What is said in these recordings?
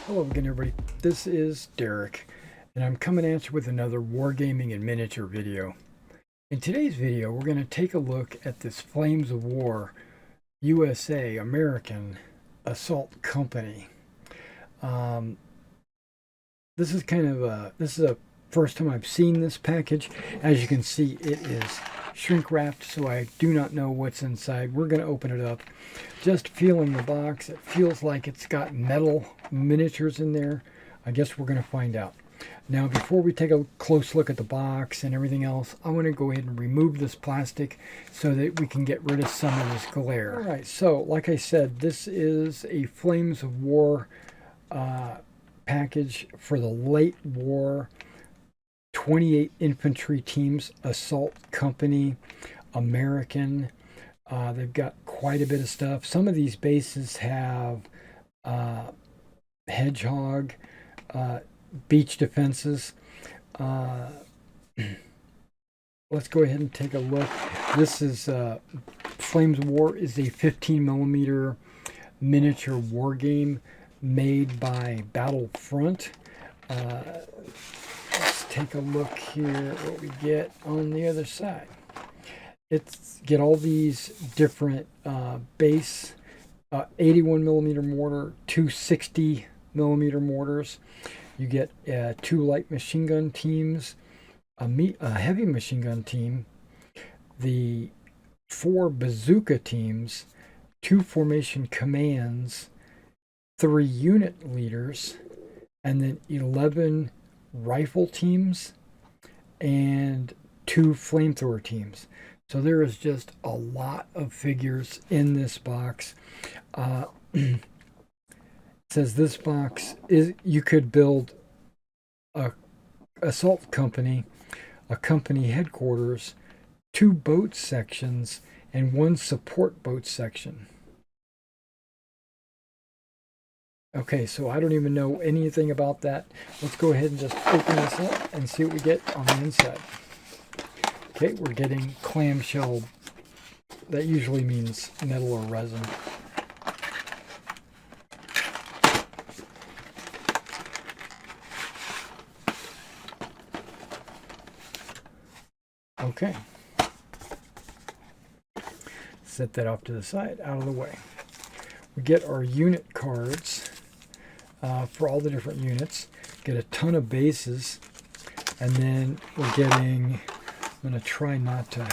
Hello again, everybody. This is Derek, and I'm coming at you with another Wargaming and Miniature video. In today's video, we're going to take a look at this Flames of War USA American Assault Company. This is a first time I've seen this package. As you can see, it is shrink wrapped, so I do not know what's inside. We're going to open it up. Just feeling the box, it feels like it's got metal miniatures in there. I guess we're going to find out. Now, before we take a close look at the box and everything else, I want to go ahead and remove this plastic so that we can get rid of some of this glare. All right, so like I said, this is a Flames of War package for the late war 28 infantry teams assault company American. They've got quite a bit of stuff. Some of these bases have hedgehog beach defenses. Let's go ahead and take a look. This is Flames of War is a 15mm miniature war game made by Battlefront. Let's take a look here what we get on the other side. It's get all these different base 81mm mortar, two 60mm mortars. You get two light machine gun teams, a heavy machine gun team, the 4 bazooka teams, 2 formation commands, 3 unit leaders, and then 11 rifle teams and 2 flamethrower teams. So there is just a lot of figures in this box. It says this box is, you could build a assault company, a company headquarters, 2 boat sections, and 1 support boat section. Okay, so I don't even know anything about that. Let's go ahead and just open this up and see what we get on the inside. Okay, we're getting clamshell. That usually means metal or resin. Okay. Set that off to the side, out of the way. We get our unit cards for all the different units. Get a ton of bases. And then we're getting, I'm going to try not to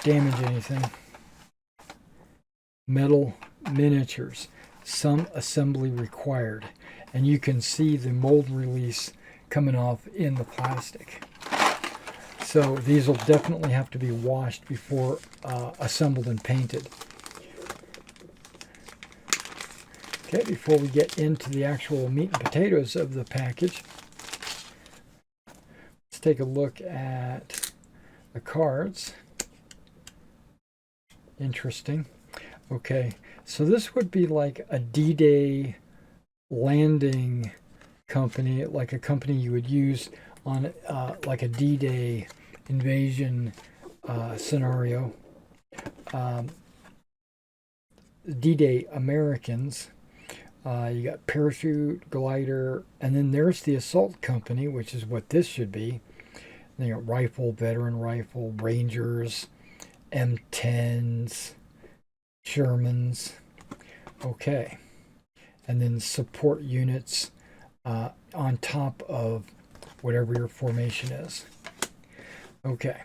damage anything, metal miniatures. Some assembly required. And you can see the mold release coming off in the plastic. So these will definitely have to be washed before assembled and painted. Okay, before we get into the actual meat and potatoes of the package, let's take a look at the cards. Interesting. Okay, so this would be like a D-Day landing company, like a company you would use on like a D-Day invasion scenario. D-Day Americans. You got parachute, glider, and then there's the assault company, which is what this should be. Then you got rifle, veteran rifle, Rangers, M10s, Shermans. Okay. And then support units on top of whatever your formation is. Okay.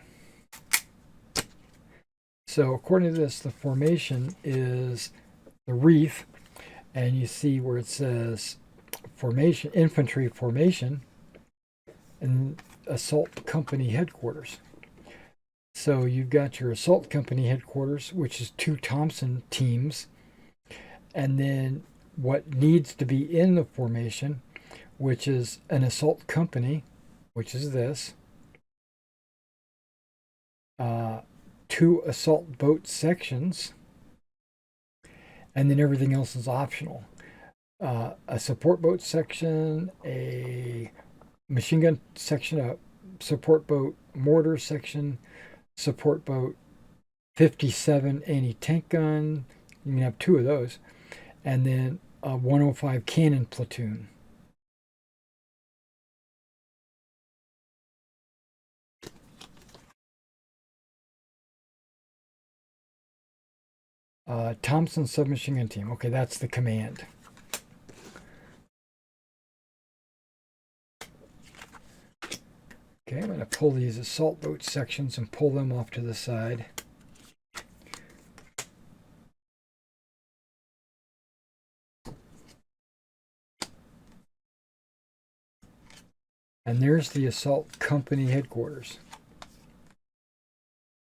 So according to this, the formation is the reef. And you see where it says formation, infantry formation, and assault company headquarters. So you've got your assault company headquarters, which is 2 Thompson teams, and then what needs to be in the formation, which is an assault company, which is this, 2 assault boat sections, and then everything else is optional. A support boat section, a machine gun section, a support boat mortar section, support boat 57 anti-tank gun. You can have 2 of those. And then a 105 cannon platoon. Thompson submachine gun team. Okay, that's the command. Okay, I'm going to pull these assault boat sections and pull them off to the side. And there's the assault company headquarters.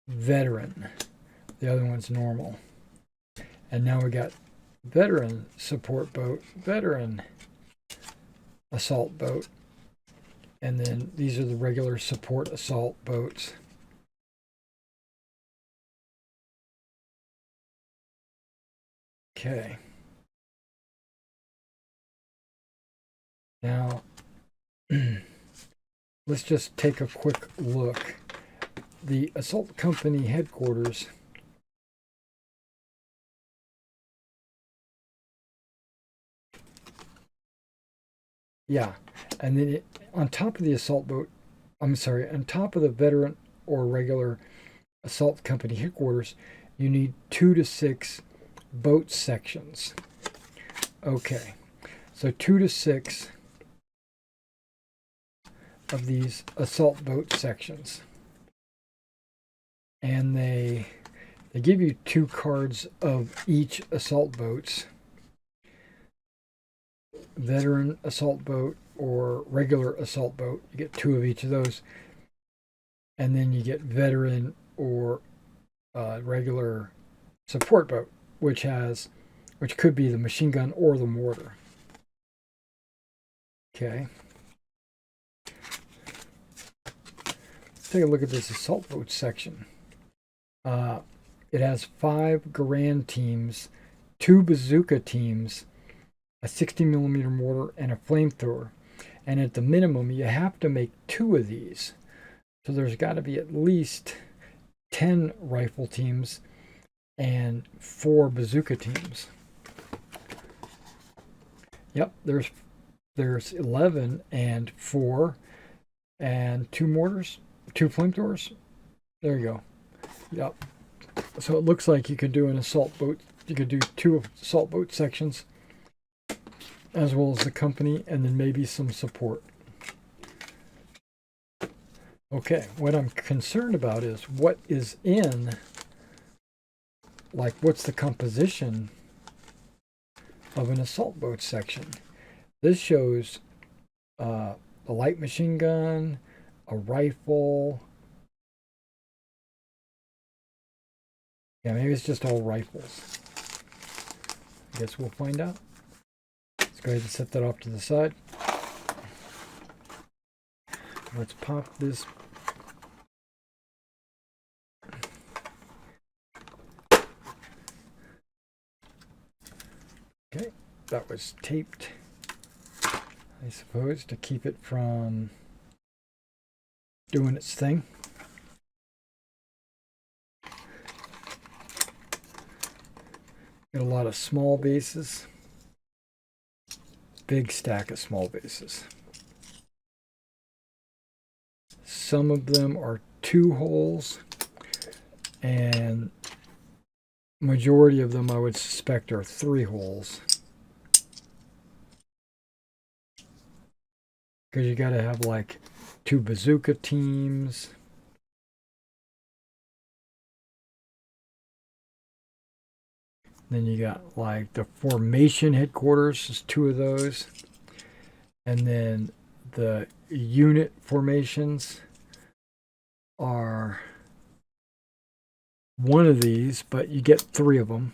Veteran. The other one's normal. And now we got veteran support boat, veteran assault boat. And then these are the regular support assault boats. Okay. Now, let's just take a quick look. The assault company headquarters and then on top of the assault boat, on top of the veteran or regular assault company headquarters, you need 2 to 6 boat sections. Okay, so 2 to 6 of these assault boat sections. And they give you 2 cards of each assault boats. Veteran assault boat or regular assault boat. You get 2 of each of those. And then you get veteran or regular support boat, which could be the machine gun or the mortar. Okay. Let's take a look at this assault boat section. It has 5 Garand teams, 2 bazooka teams, a 60mm mortar, and a flamethrower. And at the minimum, you have to make 2 of these. So there's got to be at least 10 rifle teams and 4 bazooka teams. Yep, there's 11 and 4 and 2 mortars, 2 flamethrowers. There you go. Yep. So it looks like you could do an assault boat. You could do 2 assault boat sections, as well as the company, and then maybe some support. Okay, what I'm concerned about is what is in, like what's the composition of an assault boat section. This shows a light machine gun, a rifle. Yeah, maybe it's just all rifles. I guess we'll find out. Let's go ahead and set that off to the side. Let's pop this. Okay, that was taped, I suppose, to keep it from doing its thing. Got a lot of small bases. Big stack of small bases. Some of them are 2 holes, and majority of them I would suspect are 3 holes. Because you got to have like 2 bazooka teams. Then you got like the formation headquarters is 2 of those. And then the unit formations are 1 of these, but you get 3 of them.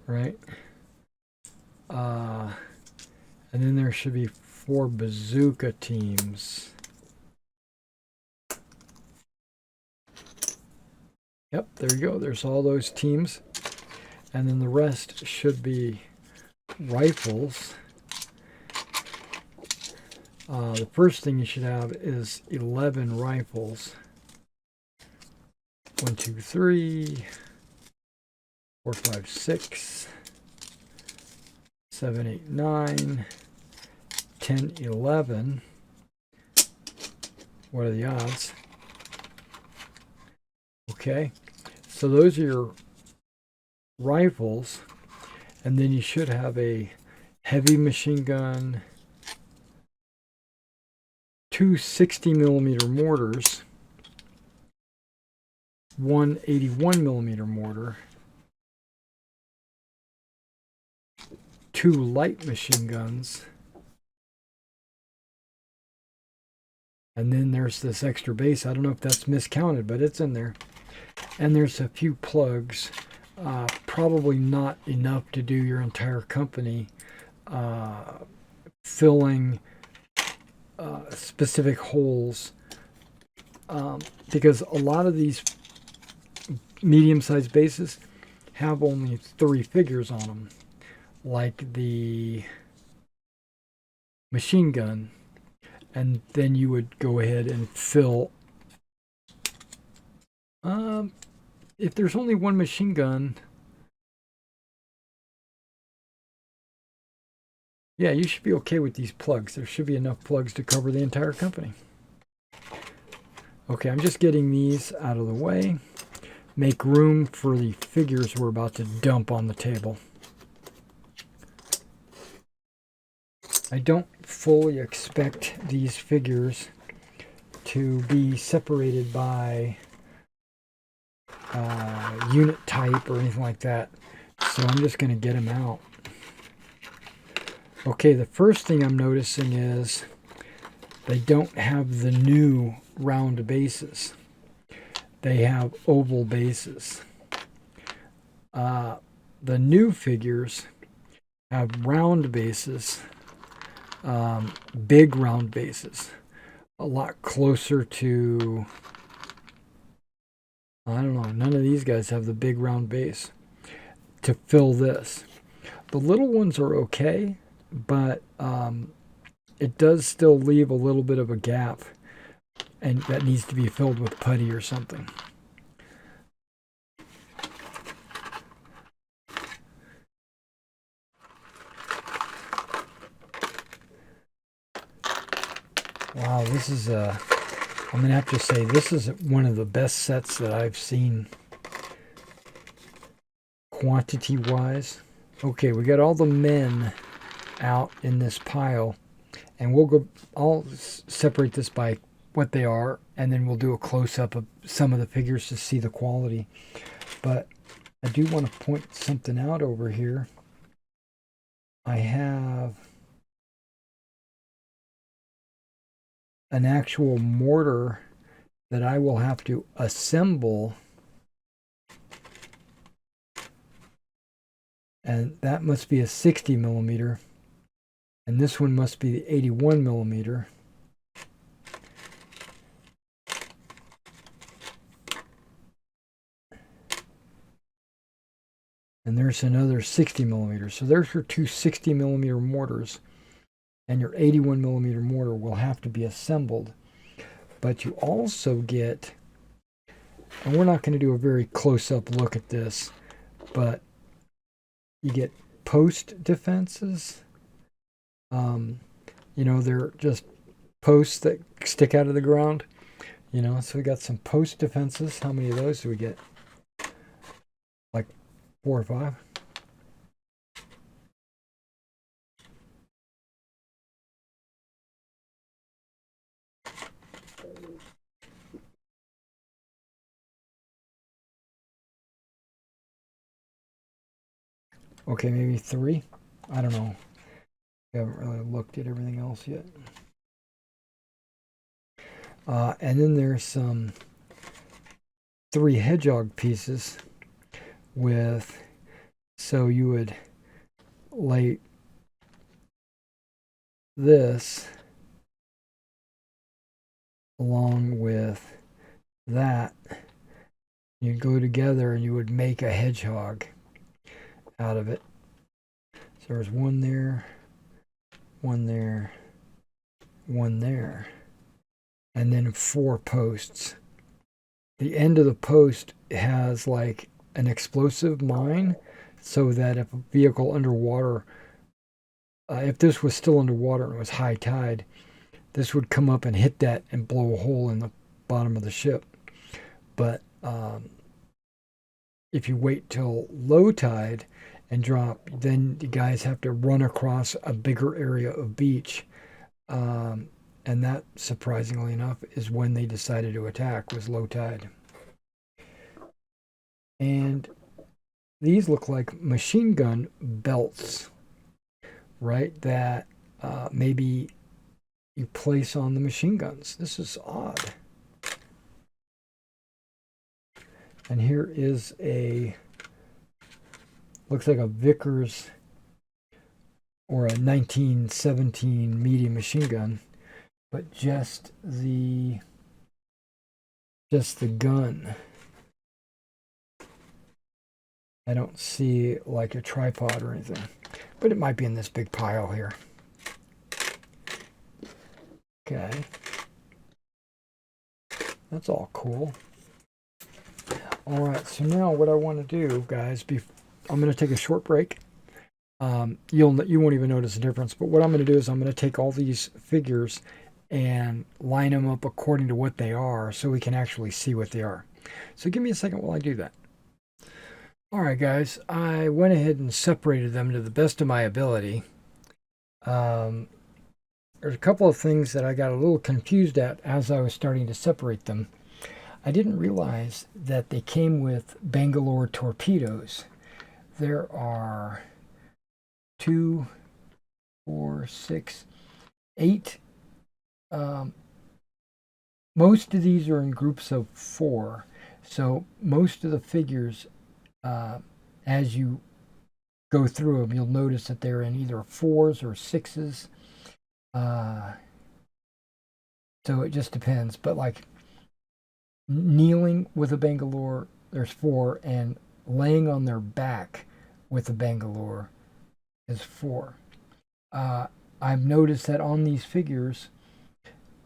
Right? And then there should be 4 bazooka teams. Yep, there you go. There's all those teams. And then the rest should be rifles. The first thing you should have is 11 rifles. 1, 2, 3, 4, 5, 6, 7, 8, 9, 10, 11. What are the odds? Okay, so those are your rifles, and then you should have a heavy machine gun, 2 60mm mortars, 1 81mm mortar, 2 light machine guns, and then there's this extra base. I don't know if that's miscounted, but it's in there. And there's a few plugs, probably not enough to do your entire company, filling specific holes, because a lot of these medium-sized bases have only 3 figures on them, like the machine gun, and then you would go ahead and fill. If there's only 1 machine gun, yeah, you should be okay with these plugs. There should be enough plugs to cover the entire company. Okay, I'm just getting these out of the way. Make room for the figures we're about to dump on the table. I don't fully expect these figures to be separated by unit type or anything like that, so I'm just going to get them out. Okay, the first thing I'm noticing is they don't have the new round bases. They have oval bases. The new figures have round bases, big round bases, a lot closer to, I don't know, none of these guys have the big round base to fill this. The little ones are okay, but it does still leave a little bit of a gap, and that needs to be filled with putty or something. Wow, this is I'm going to have to say this is one of the best sets that I've seen quantity-wise. Okay, we got all the men out in this pile, and I'll separate this by what they are, and then we'll do a close-up of some of the figures to see the quality. But I do want to point something out over here. I have an actual mortar that I will have to assemble, and that must be a 60mm, and this one must be the 81mm. And there's another 60mm. So there's your 2 60mm mortars, and your 81mm mortar will have to be assembled. But you also get, and we're not going to do a very close-up look at this, but you get post defenses. You know, they're just posts that stick out of the ground. You know, so we got some post defenses. How many of those do we get? Like 4 or 5. Okay, maybe 3. I don't know. I haven't really looked at everything else yet. And then there's some 3 hedgehog pieces with, so you would lay this along with that. You'd go together and you would make a hedgehog out of it. So there's 1 there, 1 there, 1 there, and then 4 posts. The end of the post has like an explosive mine, so that if a vehicle underwater, if this was still underwater and it was high tide, this would come up and hit that and blow a hole in the bottom of the ship. But if you wait till low tide and drop, then the guys have to run across a bigger area of beach. And that, surprisingly enough, is when they decided to attack, was low tide. And these look like machine gun belts, right? That maybe you place on the machine guns. This is odd. And here is looks like a Vickers or a 1917 medium machine gun, but just the gun. I don't see like a tripod or anything, but it might be in this big pile here. Okay. That's all cool. All right, so now what I want to do, guys, I'm going to take a short break. You won't even notice the difference, but what I'm going to do is I'm going to take all these figures and line them up according to what they are so we can actually see what they are. So give me a second while I do that. All right, guys, I went ahead and separated them to the best of my ability. There's a couple of things that I got a little confused at as I was starting to separate them. I didn't realize that they came with Bangalore torpedoes. There are 2, 4, 6, 8. Most of these are in groups of 4. So most of the figures, as you go through them, you'll notice that they're in either 4s or 6s. So it just depends. But like kneeling with a Bangalore, there's 4, and laying on their back with a Bangalore is 4. I've noticed that on these figures,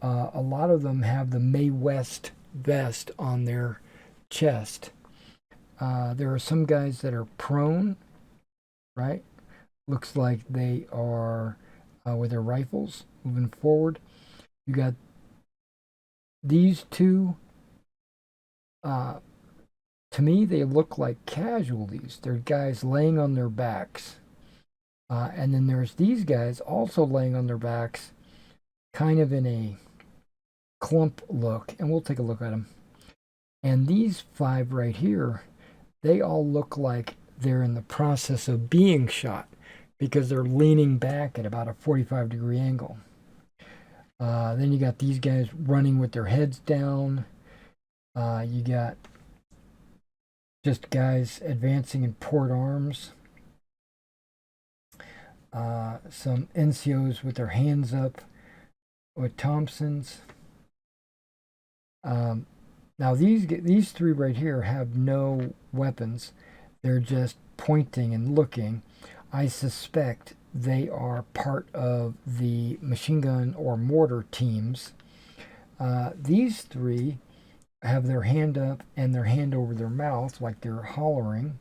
a lot of them have the Mae West vest on their chest. There are some guys that are prone, right? Looks like they are with their rifles moving forward. You got these two. To me, they look like casualties. They're guys laying on their backs. And then there's these guys also laying on their backs, kind of in a clump look. And we'll take a look at them. And these 5 right here, they all look like they're in the process of being shot because they're leaning back at about a 45-degree angle. Then you got these guys running with their heads down. You got just guys advancing in port arms. Some NCOs with their hands up with Thompsons. Now these 3 right here have no weapons. They're just pointing and looking. I suspect they are part of the machine gun or mortar teams. These 3 have their hand up and their hand over their mouth like they're hollering.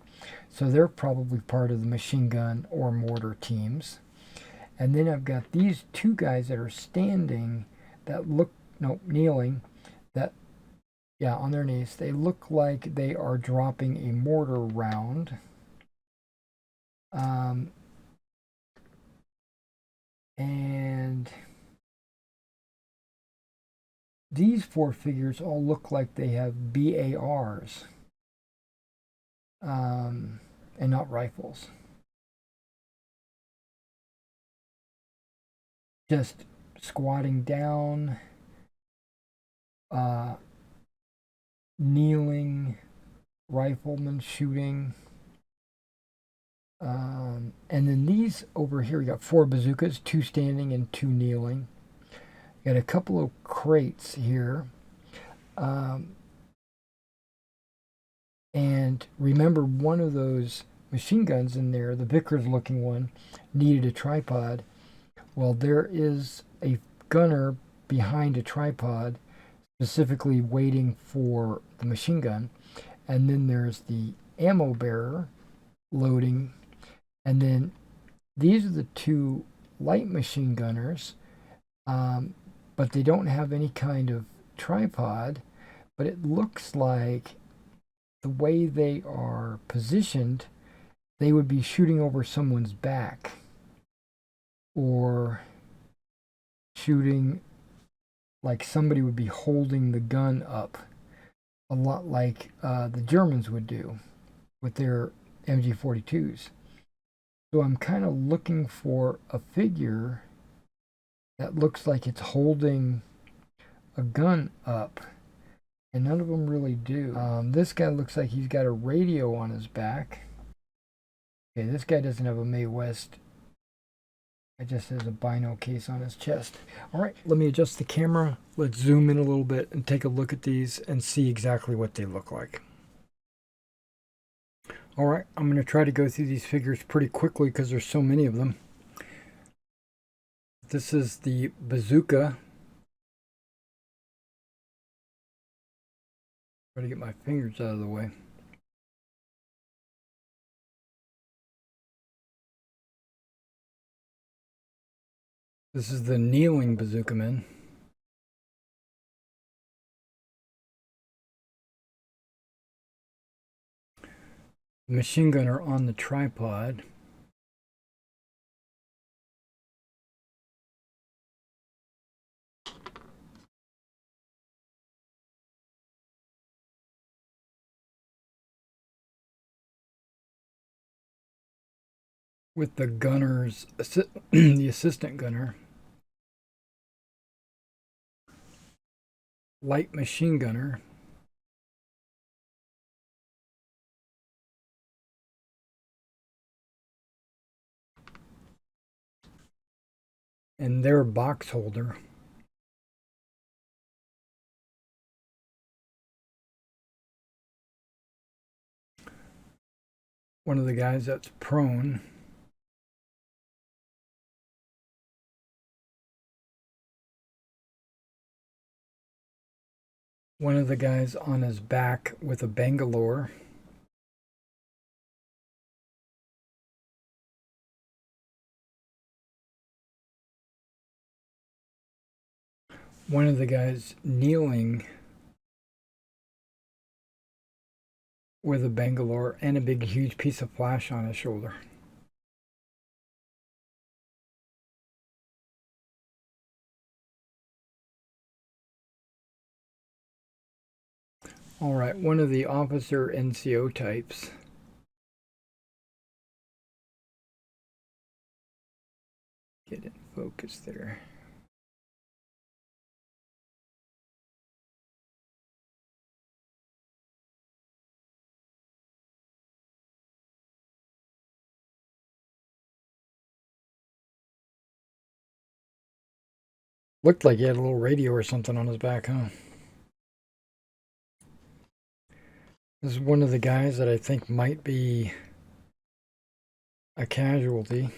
So they're probably part of the machine gun or mortar teams. And then I've got these 2 guys that are standing that look, kneeling, that, on their knees. They look like they are dropping a mortar round. And these 4 figures all look like they have BARs, and not rifles. Just squatting down, kneeling, riflemen shooting. And then these over here, we got 4 bazookas, 2 standing and 2 kneeling. Got a couple of crates here. And remember, one of those machine guns in there, the Vickers looking one, needed a tripod. Well, there is a gunner behind a tripod specifically waiting for the machine gun. And then there's the ammo bearer loading, and then these are the two light machine gunners, but they don't have any kind of tripod, but it looks like the way they are positioned, they would be shooting over someone's back or shooting like somebody would be holding the gun up, a lot like the Germans would do with their MG42s. So I'm kind of looking for a figure that looks like it's holding a gun up, and none of them really do. This guy looks like he's got a radio on his back. Okay, this guy doesn't have a Mae West. It just has a bino case on his chest. All right, let me adjust the camera. Let's zoom in a little bit and take a look at these and see exactly what they look like. All right, I'm going to try to go through these figures pretty quickly because there's so many of them. This is the bazooka. Try to get my fingers out of the way. This is the kneeling bazooka man. Machine gunner on the tripod. With the gunner's, the assistant gunner. Light machine gunner. And their box holder. One of the guys that's prone. One of the guys on his back with a Bangalore. One of the guys kneeling with a Bangalore and a big huge piece of flash on his shoulder. All right, one of the officer NCO types. Get in focus there. Looked like he had a little radio or something on his back, huh? This is one of the guys that I think might be a casualty.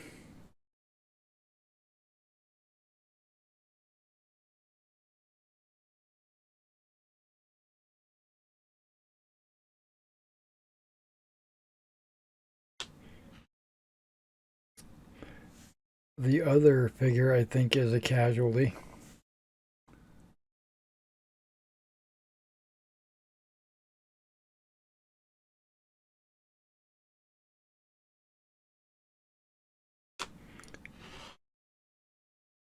The other figure I think is a casualty.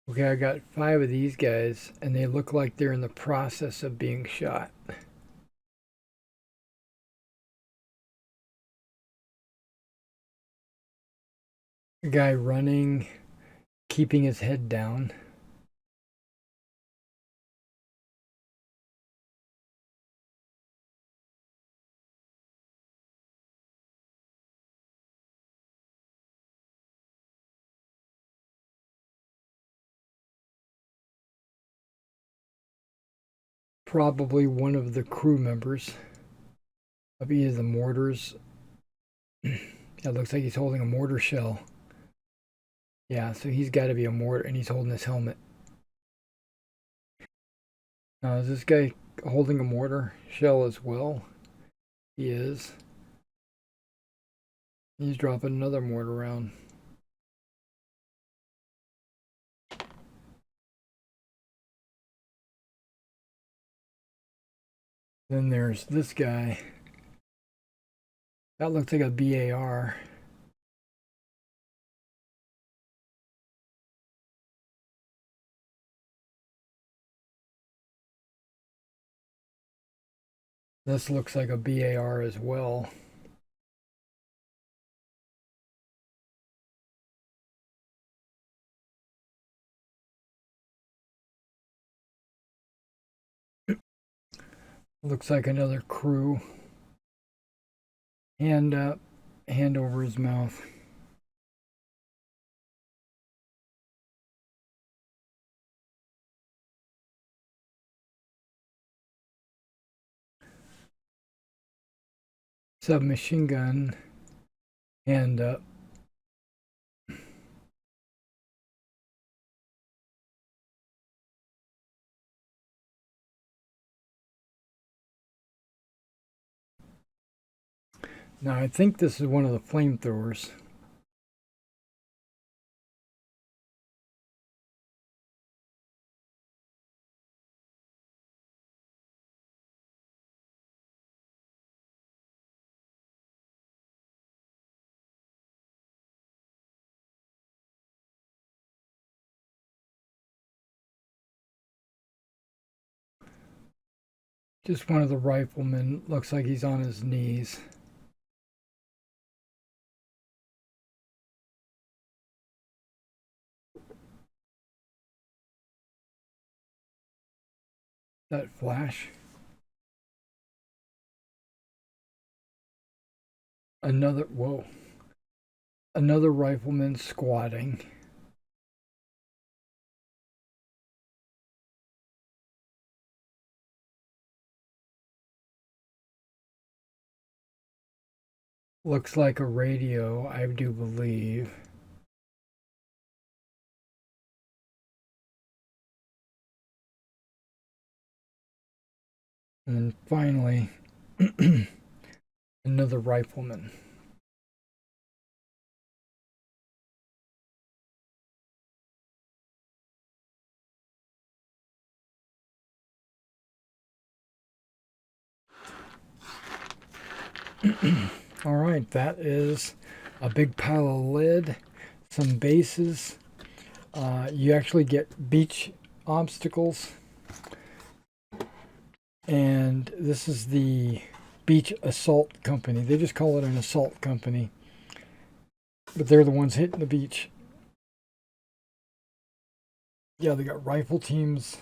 Okay, I got 5 of these guys, and they look like they're in the process of being shot. A guy running, keeping his head down. Probably one of the crew members of either the mortars. It looks like he's holding a mortar shell. Yeah, so he's got to be a mortar, and he's holding his helmet. Now, is this guy holding a mortar shell as well? He is. He's dropping another mortar round. Then there's this guy. That looks like a BAR. This looks like a BAR as well. Looks like another crew. Hand up, hand over his mouth. Submachine gun, hand up. Now I think this is one of the flamethrowers. Just one of the riflemen. Looks like he's on his knees. That flash. Whoa. Another rifleman squatting. Looks like a radio, I do believe. And finally, another rifleman. All right, that is a big pile of lead, some bases. You actually get beach obstacles. And this is the Beach Assault Company. They just call it an assault company. But they're the ones hitting the beach. Yeah, they got rifle teams.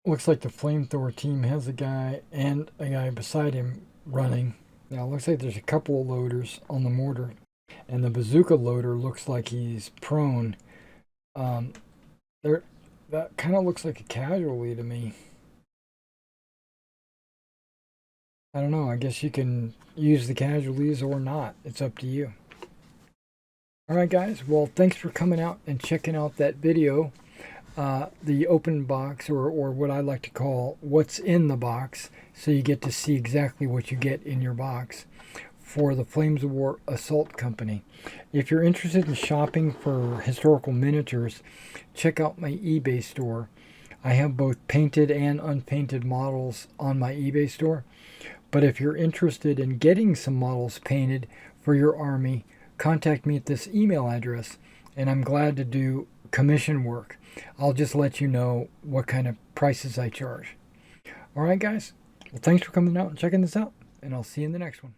Looks like the flamethrower team has a guy and a guy beside him running. Now, it looks like there's a couple of loaders on the mortar. And the bazooka loader looks like he's prone. That kind of looks like a casualty to me. I don't know. I guess you can use the casualties or not. It's up to you. All right, guys. Well, thanks for coming out and checking out that video. The open box, or what I like to call what's in the box, so you get to see exactly what you get in your box for the Flames of War Assault Company. If you're interested in shopping for historical miniatures, check out my eBay store. I have both painted and unpainted models on my eBay store. But if you're interested in getting some models painted for your army, contact me at this email address, and I'm glad to do commission work. I'll just let you know what kind of prices I charge. All right, guys. Well, thanks for coming out and checking this out, and I'll see you in the next one.